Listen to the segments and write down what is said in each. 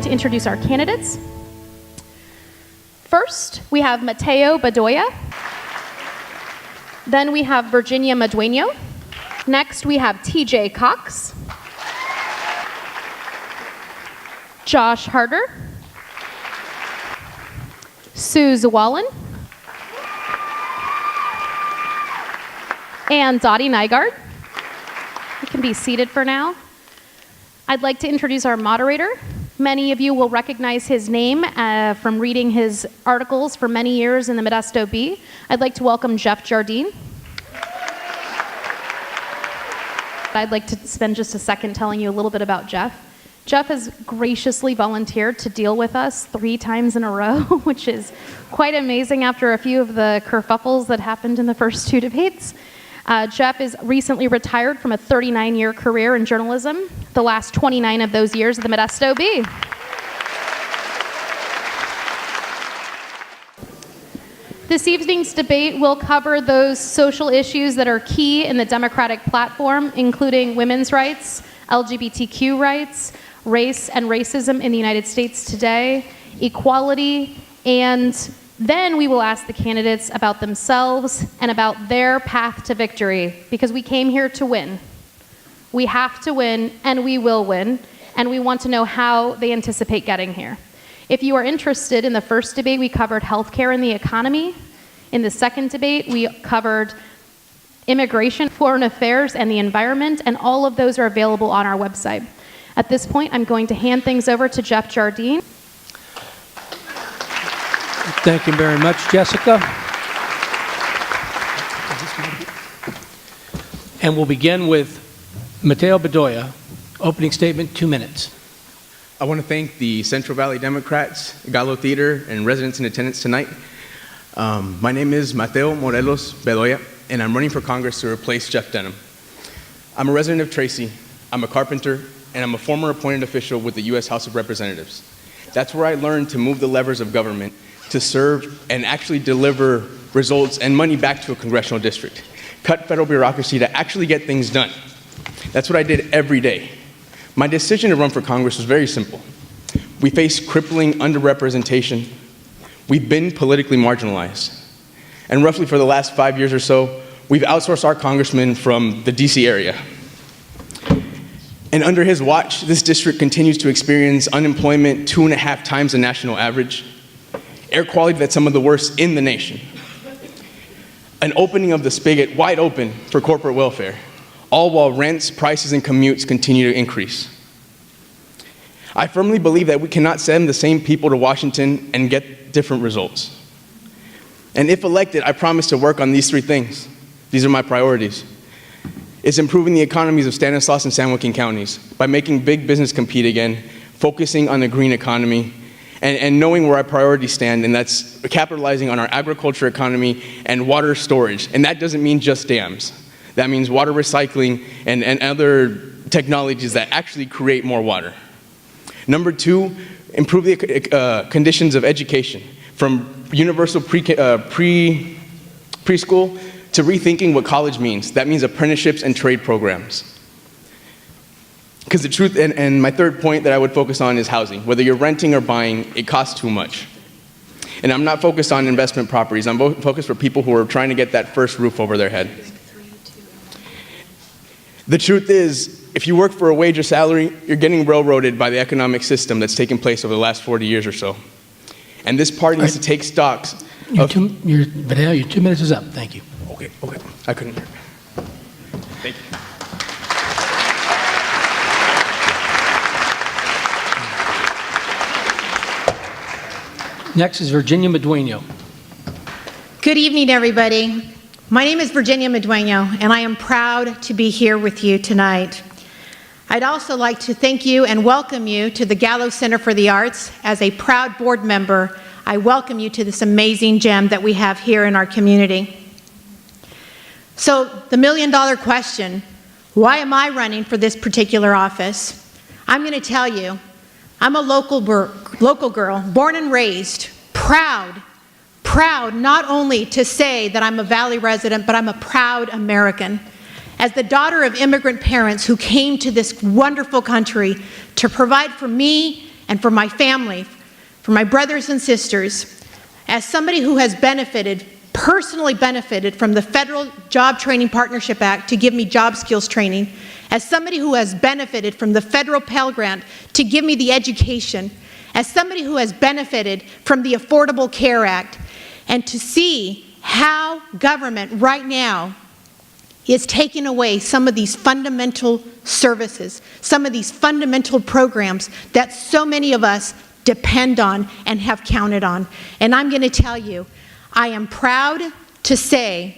to introduce our candidates. First, we have Matteo Bedoya. Then we have Virginia Medueno. Next, we have TJ Cox, Josh Harder, Sue Zawalin, and Dottie Nygaard. You can be seated for now. I'd like to introduce our moderator. Many of you will recognize his name from reading his articles for many years in the Modesto Bee. I'd like to welcome Jeff Jardine. I'd like to spend just a second telling you a little bit about Jeff. Jeff has graciously volunteered to deal with us 3 times in a row, which is quite amazing after a few of the kerfuffles that happened in the first 2 debates. Jeff is recently retired from a 39-year career in journalism, the last 29 of those years at the Modesto Bee. This evening's debate will cover those social issues that are key in the Democratic platform, including women's rights, LGBTQ rights, race and racism in the United States today, equality, and then we will ask the candidates about themselves and about their path to victory, because we came here to win. We have to win, and we will win, and we want to know how they anticipate getting here. If you are interested, in the first debate, we covered healthcare and the economy. In the second debate, we covered immigration, foreign affairs, and the environment, and all of those are available on our website. At this point, I'm going to hand things over to Jeff Jardine. Thank you very much, Jessica. And we'll begin with Matteo Bedoya. Opening statement, 2 minutes. I want to thank the Central Valley Democrats, Gallo Theater, and residents in attendance tonight. My name is Matteo Morelos Bedoya, and I'm running for Congress to replace Jeff Denham. I'm a resident of Tracy, I'm a carpenter, and I'm a former appointed official with the U.S. House of Representatives. That's where I learned to move the levers of government to serve and actually deliver results and money back to a congressional district. Cut federal bureaucracy to actually get things done. That's what I did every day. My decision to run for Congress was very simple. We face crippling underrepresentation. We've been politically marginalized. And roughly for the last 5 years or so, we've outsourced our congressman from the DC area. And under his watch, this district continues to experience unemployment 2.5 times the national average, air quality that's some of the worst in the nation, an opening of the spigot wide open for corporate welfare, all while rents, prices, and commutes continue to increase. I firmly believe that we cannot send the same people to Washington and get different results. And if elected, I promise to work on these 3 things. These are my priorities. It's improving the economies of Stanislaus and San Joaquin counties by making big business compete again, focusing on the green economy, and knowing where our priorities stand, and that's capitalizing on our agriculture economy and water storage. And that doesn't mean just dams. That means water recycling and other technologies that actually create more water. Number 2, improve the conditions of education, from universal preschool to rethinking what college means. That means apprenticeships and trade programs. Because the truth, and my 3rd point that I would focus on is housing. Whether you're renting or buying, it costs too much. And I'm not focused on investment properties. I'm focused for people who are trying to get that first roof over their head. The truth is, if you work for a wage or salary, you're getting railroaded by the economic system that's taken place over the last 40 years or so. And this party needs to take stocks. Your 2 minutes is up. Thank you. Okay. I couldn't hear. Thank you. Next is Virginia Medueno. Good evening, everybody. My name is Virginia Medueno, and I am proud to be here with you tonight. I'd also like to thank you and welcome you to the Gallo Center for the Arts. As a proud board member, I welcome you to this amazing gem that we have here in our community. So, the million-dollar question, why am I running for this particular office? I'm going to tell you, I'm a local girl, born and raised, proud not only to say that I'm a Valley resident, but I'm a proud American. As the daughter of immigrant parents who came to this wonderful country to provide for me and for my family, for my brothers and sisters, as somebody who has personally benefited from the Federal Job Training Partnership Act to give me job skills training, as somebody who has benefited from the federal Pell Grant to give me the education, as somebody who has benefited from the Affordable Care Act, and to see how government right now is taking away some of these fundamental services, some of these fundamental programs that so many of us depend on and have counted on. And I'm going to tell you, I am proud to say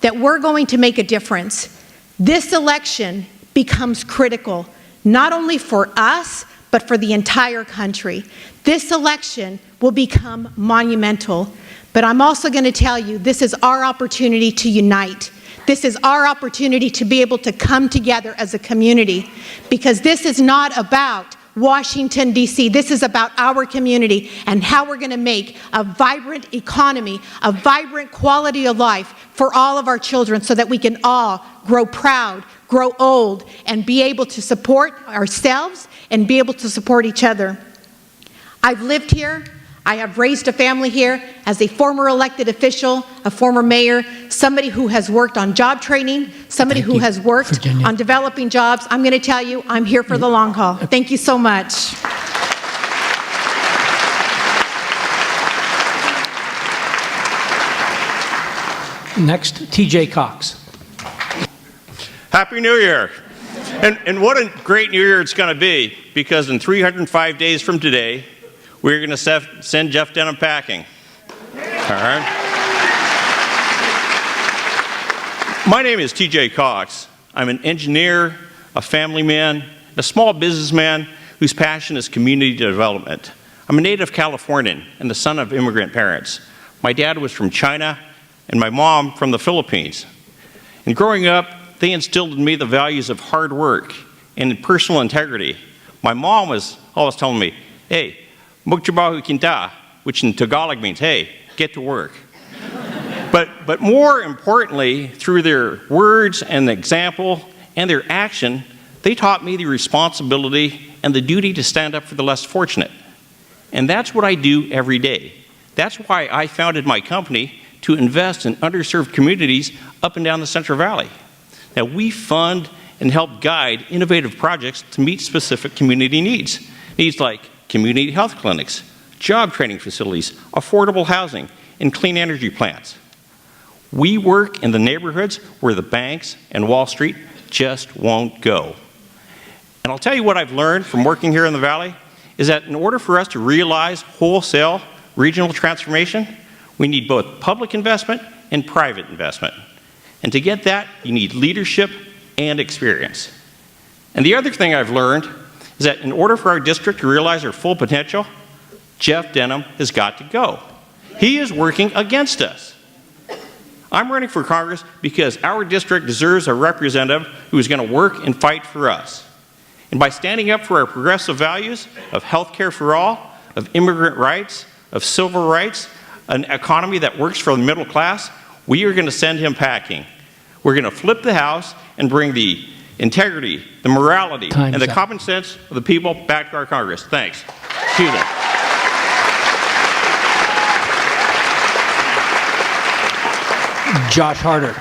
that we're going to make a difference. This election becomes critical, not only for us, but for the entire country. This election will become monumental. But I'm also going to tell you, this is our opportunity to unite. This is our opportunity to be able to come together as a community, because this is not about Washington, D.C. This is about our community and how we're going to make a vibrant economy, a vibrant quality of life for all of our children so that we can all grow proud, grow old, and be able to support ourselves and be able to support each other. I've lived here. I have raised a family here as a former elected official, a former mayor, somebody who has worked on job training, somebody who has worked on developing jobs. I'm going to tell you, I'm here for the long haul. Thank you so much. Next, T.J. Cox. Happy New Year. And what a great New Year it's going to be, because in 305 days from today, we're going to send Jeff Denham packing. All right. My name is T.J. Cox. I'm an engineer, a family man, a small businessman whose passion is community development. I'm a native Californian and the son of immigrant parents. My dad was from China and my mom from the Philippines. And growing up, they instilled in me the values of hard work and personal integrity. My mom was always telling me, hey, magtrabaho kinta, which in Tagalog means, hey, get to work. But more importantly, through their words and example and their action, they taught me the responsibility and the duty to stand up for the less fortunate. And that's what I do every day. That's why I founded my company, to invest in underserved communities up and down the Central Valley. Now, we fund and help guide innovative projects to meet specific community needs. Needs like community health clinics, job training facilities, affordable housing, and clean energy plants. We work in the neighborhoods where the banks and Wall Street just won't go. And I'll tell you what I've learned from working here in the Valley is that in order for us to realize wholesale regional transformation, we need both public investment and private investment. And to get that, you need leadership and experience. And the other thing I've learned is that in order for our district to realize our full potential, Jeff Denham has got to go. He is working against us. I'm running for Congress because our district deserves a representative who is going to work and fight for us. And by standing up for our progressive values of health care for all, of immigrant rights, of civil rights, an economy that works for the middle class, we are going to send him packing. We're going to flip the House and bring the integrity, the morality, and the common sense of the people back to our Congress. Thanks. Excuse me. Josh Harder.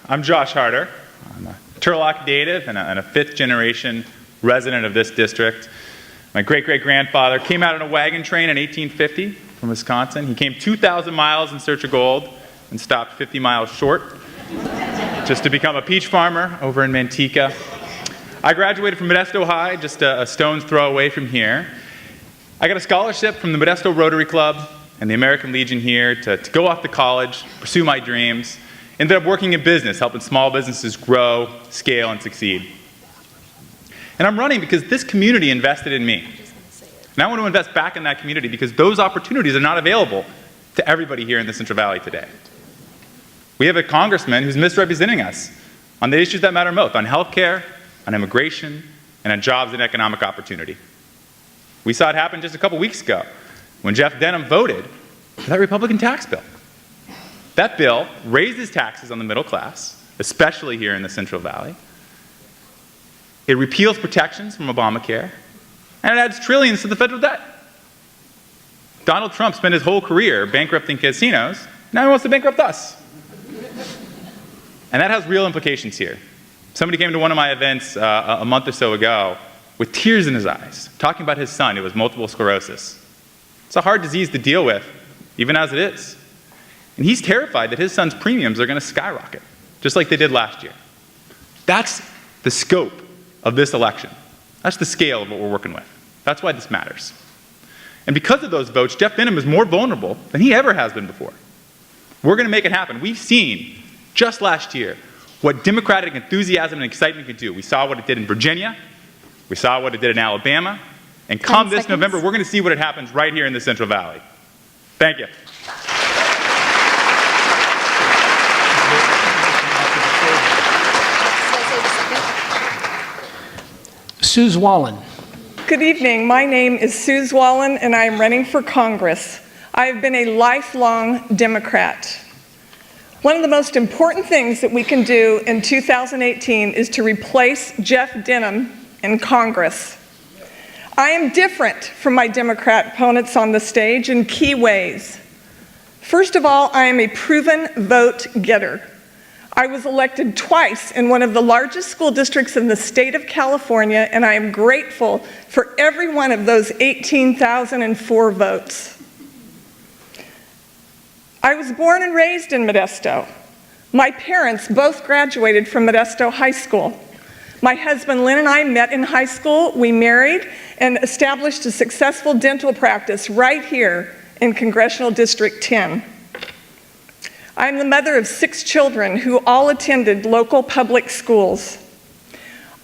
I'm Josh Harder. I'm a Turlock native and a fifth-generation resident of this district. My great-great-grandfather came out on a wagon train in 1850 from Wisconsin. He came 2,000 miles in search of gold and stopped 50 miles short just to become a peach farmer over in Manteca. I graduated from Modesto High, just a stone's throw away from here. I got a scholarship from the Modesto Rotary Club and the American Legion here to go off to college, pursue my dreams. Ended up working in business, helping small businesses grow, scale, and succeed. And I'm running because this community invested in me. And I want to invest back in that community because those opportunities are not available to everybody here in the Central Valley today. We have a congressman who's misrepresenting us on the issues that matter most, on health care, on immigration, and on jobs and economic opportunity. We saw it happen just a couple weeks ago when Jeff Denham voted for that Republican tax bill. That bill raises taxes on the middle class, especially here in the Central Valley. It repeals protections from Obamacare, and it adds trillions to the federal debt. Donald Trump spent his whole career bankrupting casinos. Now he wants to bankrupt us. And that has real implications here. Somebody came to one of my events a month or so ago with tears in his eyes, talking about his son who has multiple sclerosis. It's a hard disease to deal with, even as it is. And he's terrified that his son's premiums are going to skyrocket, just like they did last year. That's the scope of this election. That's the scale of what we're working with. That's why this matters. And because of those votes, Jeff Denham is more vulnerable than he ever has been before. We're going to make it happen. We've seen, just last year, what democratic enthusiasm and excitement can do. We saw what it did in Virginia. We saw what it did in Alabama. And come this November, we're going to see what happens right here in the Central Valley. Thank you. Suze Wallen. Good evening. My name is Suze Wallen, and I am running for Congress. I have been a lifelong Democrat. One of the most important things that we can do in 2018 is to replace Jeff Denham in Congress. I am different from my Democrat opponents on the stage in key ways. First of all, I am a proven vote getter. I was elected twice in one of the largest school districts in the state of California, and I am grateful for every one of those 18,004 votes. I was born and raised in Modesto. My parents both graduated from Modesto High School. My husband Lynn and I met in high school, we married, and established a successful dental practice right here in Congressional District 10. I'm the mother of 6 children who all attended local public schools.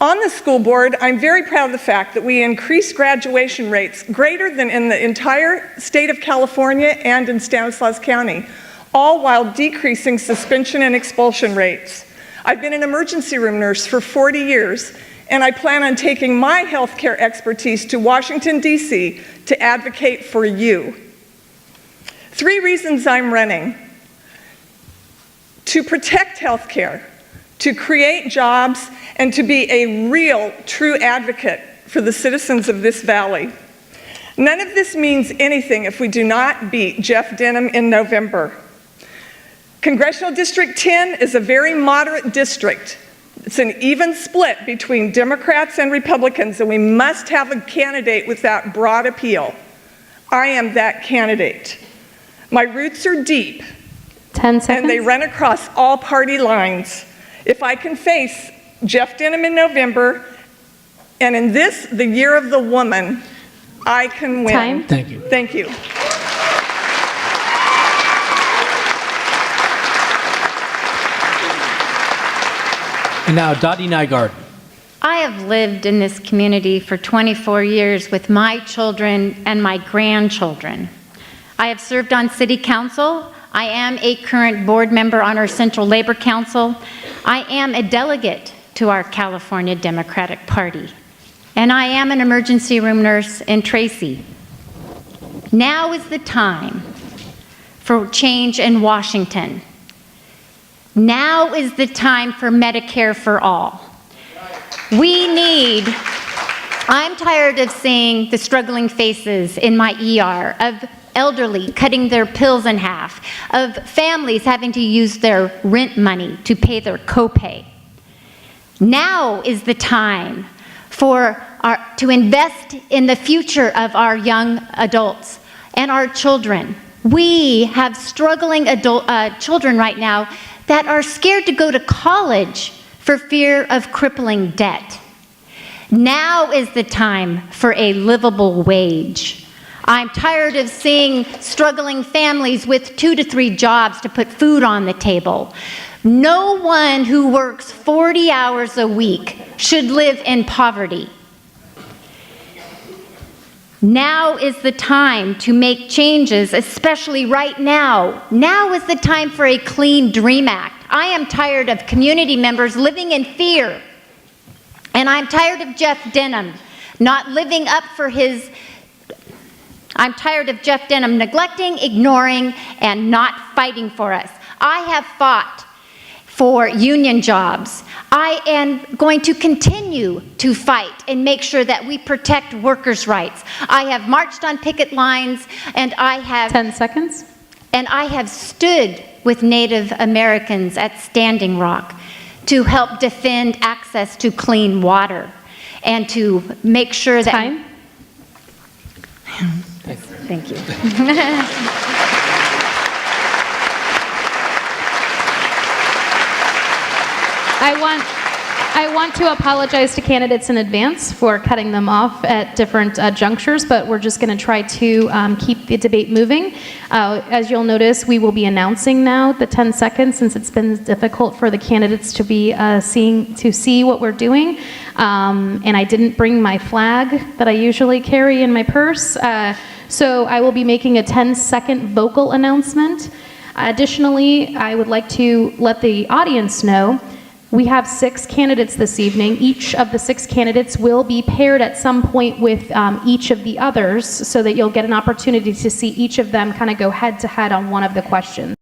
On the school board, I'm very proud of the fact that we increased graduation rates greater than in the entire state of California and in Stanislaus County, all while decreasing suspension and expulsion rates. I've been an emergency room nurse for 40 years, and I plan on taking my healthcare expertise to Washington, D.C. to advocate for you. 3 reasons I'm running: to protect healthcare, to create jobs, and to be a real, true advocate for the citizens of this valley. None of this means anything if we do not beat Jeff Denham in November. Congressional District 10 is a very moderate district. It's an even split between Democrats and Republicans, and we must have a candidate with that broad appeal. I am that candidate. My roots are deep. 10 seconds. And they run across all party lines. If I can face Jeff Denham in November, and in this, the year of the woman, I can win. Time. Thank you. Thank you. And now Dottie Nygaard. I have lived in this community for 24 years with my children and my grandchildren. I have served on city council. I am a current board member on our Central Labor Council. I am a delegate to our California Democratic Party. And I am an emergency room nurse in Tracy. Now is the time for change in Washington. Now is the time for Medicare for all. I'm tired of seeing the struggling faces in my ER of elderly cutting their pills in half, of families having to use their rent money to pay their copay. Now is the time to invest in the future of our young adults and our children. We have struggling children right now that are scared to go to college for fear of crippling debt. Now is the time for a livable wage. I'm tired of seeing struggling families with 2 to 3 jobs to put food on the table. No one who works 40 hours a week should live in poverty. Now is the time to make changes, especially right now. Now is the time for a Clean Dream Act. I am tired of community members living in fear. And I'm tired of Jeff Denham not living up for I'm tired of Jeff Denham neglecting, ignoring, and not fighting for us. I have fought for union jobs. I am going to continue to fight and make sure that we protect workers' rights. I have marched on picket lines, and I have 10 seconds. And I have stood with Native Americans at Standing Rock to help defend access to clean water and to make sure that... Time. Thank you. I want to apologize to candidates in advance for cutting them off at different junctures, but we're just going to try to keep the debate moving. As you'll notice, we will be announcing now the 10 seconds since it's been difficult for the candidates to be see what we're doing. And I didn't bring my flag that I usually carry in my purse. So I will be making a 10-second vocal announcement. Additionally, I would like to let the audience know we have 6 candidates this evening. Each of the 6 candidates will be paired at some point with each of the others so that you'll get an opportunity to see each of them kind of go head to head on one of the questions.